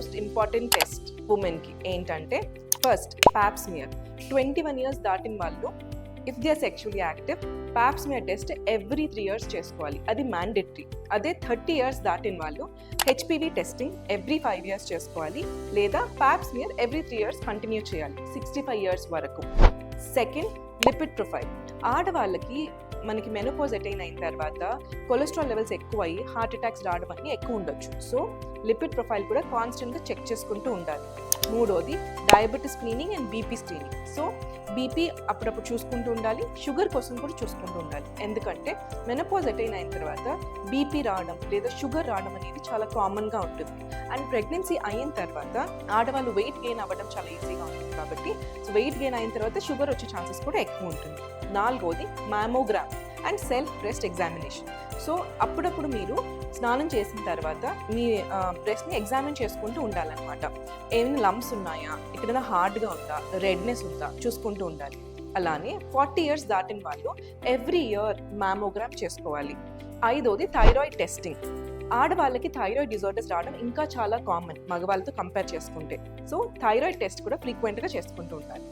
Most important test ఉమెన్కి ఏంటంటే first Pap smear. 21 years దాటిన వాళ్ళు if they are sexually active pap smear test every 3 years చేసుకోవాలి, అది మ్యాండేటరీ. అదే 30 years దాటిన వాళ్ళు హెచ్పివి టెస్టింగ్ ఎవ్రీ 5 years చేసుకోవాలి, లేదా ప్యాప్స్మియర్ ఎవ్రీ 3 years కంటిన్యూ చేయాలి 65 years వరకు. Second, lipid profile. ఆడవాళ్ళకి మనకి మెనోపాజ్ అటైన్ అయిన తర్వాత కొలెస్ట్రాల్ లెవెల్స్ ఎక్కువ అయ్యి హార్ట్ అటాక్స్ రావడం అన్నీ ఎక్కువ ఉండొచ్చు. సో లిపిడ్ ప్రొఫైల్ కూడా కాన్స్టెంట్గా చెక్ చేసుకుంటూ ఉండాలి. మూడోది diabetes screening and BP screening. So BP అప్పుడప్పుడు చూసుకుంటూ ఉండాలి, షుగర్ కోసం కూడా చూసుకుంటూ ఉండాలి. ఎందుకంటే మెనోపాజ్ అటైన్ అయిన తర్వాత బీపీ రావడం లేదా షుగర్ రావడం అనేది చాలా కామన్గా ఉంటుంది. అండ్ ప్రెగ్నెన్సీ అయిన తర్వాత ఆడవాళ్ళు వెయిట్ గెయిన్ అవ్వడం చాలా ఈజీగా ఉంటుంది కాబట్టి సో వెయిట్ గెయిన్ అయిన తర్వాత షుగర్ వచ్చే ఛాన్సెస్ కూడా ఎక్కువ ఉంటుంది. నాలుగోది mammogram and self breast examination. So అప్పుడప్పుడు మీరు స్నానం చేసిన తర్వాత మీ బ్రెస్ట్ని ఎగ్జామిన్ చేసుకుంటూ ఉండాలన్నమాట. ఏమైనా లంప్స్ ఉన్నాయా, ఎక్కడైనా హార్డ్గా ఉందా, రెడ్నెస్ ఉందా చూసుకుంటూ ఉండాలి. అలానే 40 years దాటిన వాళ్ళు ఎవ్రీ ఇయర్ మ్యామోగ్రామ్ చేసుకోవాలి. ఐదోది థైరాయిడ్ టెస్టింగ్. ఆడవాళ్ళకి థైరాయిడ్ డిజార్డర్స్ రావడం ఇంకా చాలా కామన్ మగవాళ్ళతో కంపేర్ చేసుకుంటే. సో థైరాయిడ్ టెస్ట్ కూడా ఫ్రీక్వెంట్గా చేసుకుంటూ ఉండాలి.